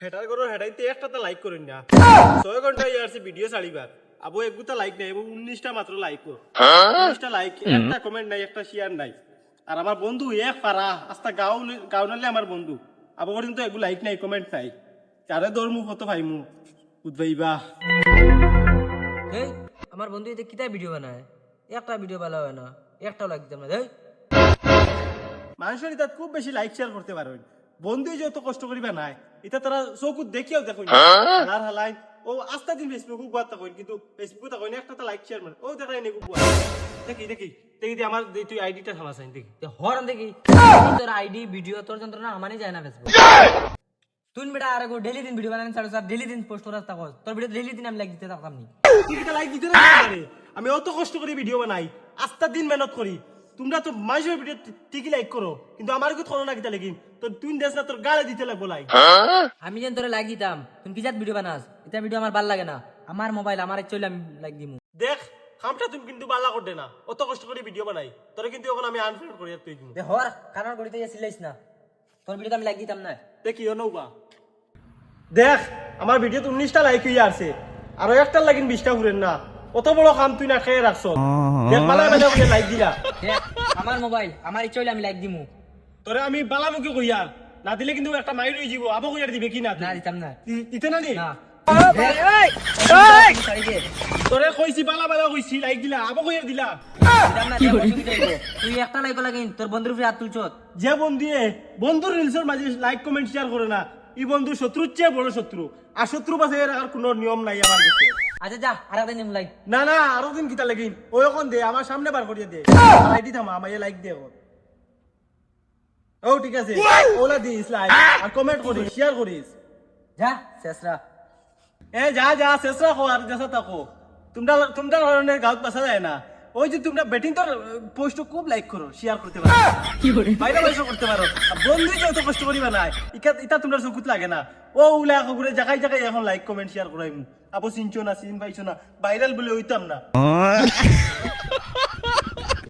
হেটার করো হেটাইতে একটাতে লাইক করেন না 6 ঘন্টা ইয়ারছে ভিডিও ছাড়িবার আবু একগুতা লাইক নাই এবং 19টা মাত্র লাইক কর 19টা লাইক একটা কমেন্ট নাই একটা শেয়ার নাই আর আমার বন্ধু এক পারা আস্তা গাউনালে আমার বন্ধু আবু পর্যন্ত এগুলো লাইক নাই কমেন্ট নাই চারে দরমু কত ভাইমু বুঝবাইবা এই আমার বন্ধু এতে কিতা ভিডিও বানায় একটা ভিডিও ভালো হয় না একটাও লাইক দিতাম না এই মানুষের এটা খুব বেশি লাইক শেয়ার করতে পারেন বন্ধুই যত কষ্ট করিবা নাই এটা তারা চকুত দেখিও দেখুন হালার হালাই ও আস্তা দিন ফেসবুক গুয়া থাকুন কিন্তু ফেসবুক থাকুন একটা তো লাইক শেয়ার মানে ও দেখাই নেই গুয়া দেখি দেখি দেখি দি আমার তুই আইডিটা থামা চাই দেখি হরন দেখি তোর আইডি ভিডিও তোর যন্ত্রণা আমারই যায় না ফেসবুক তুই বেটা আর ডেলি দিন ভিডিও বানান ছাড়ো স্যার ডেলি দিন পোস্ট করাস তা তোর ভিডিও ডেলি দিন আমি লাইক দিতে থাকতাম নি তুই এটা লাইক দিতে না পারে আমি অত কষ্ট করে ভিডিও বানাই আস্তা দিন মেহনত করি তোমরা তো মানুষের ভিডিও ঠিকই লাইক করো কিন্তু আমার কি করো না কিতা লাগিন তো তুই দেশ না তোর গালে দিতে লাগবো লাইক আমি যেন তোরে লাইক দিতাম তুই কি জাত ভিডিও বানাস এটা ভিডিও আমার ভাল লাগে না আমার মোবাইল আমার চলে আমি লাইক দিমু দেখ কামটা তুমি কিন্তু বালা করতে না অত কষ্ট করে ভিডিও বানাই তোরে কিন্তু এখন আমি আনফ্রেন্ড করি আর তুই কিন্তু দে হর কারণ করিতে সিলাইস না তোর ভিডিও আমি লাইক দিতাম না দেখি নৌবা দেখ আমার ভিডিও 19টা লাইক হয়ে আছে আর একটা লাগিন 20টা ঘুরেন না অত বড় কাম তুই না খেয়ে রাখছ দেখ বালা বালা করে লাইক দিলা দেখ আমার মোবাইল আমার চলে আমি লাইক দিমু তোরে আমি বালামুখী কইয়া না দিলে কিন্তু একটা মাইর হয়ে যাব আবো কইয়া দিবে কি না না দিতাম না দিতে না নি না তোরে কইছি বালা বালা কইছি লাইক দিলা আবো কইয়া দিলা তুই একটা লাইক লাগিন তোর বন্ধুর উপরে হাত তুলছত যে বন্ধুর রিলসের মাঝে লাইক কমেন্ট শেয়ার করে না এই বন্ধু শত্রুর চেয়ে বড় শত্রু আর শত্রু পাশে আর কোনো নিয়ম নাই আমার কাছে আচ্ছা যা আর একটা নিম লাইক না না আরো দিন কিতা লাগিন ওই এখন দে আমার সামনে বার করিয়ে দে আইডি থামা আমায় লাইক দে ও ঠিক আছে ওলা দিস লাইক আর কমেন্ট করিস শেয়ার করিস যা শেষরা এ যা যা শেষরা কো আর যেসা তাকো তোমরা ধরনের গাঁত পাশা যায় না ওই যে তোমরা ব্যাটিং তোর পোস্ট খুব লাইক করো শেয়ার করতে পারো বাইরে বাইরে করতে পারো বন্ধুই যত কষ্ট করিবা না এটা তোমরা চকুত লাগে না ও উলা ঘুরে জায়গায় জায়গায় এখন লাইক কমেন্ট শেয়ার করাইমু আবো চিনছো না চিন পাইছো না ভাইরাল বলে হইতাম না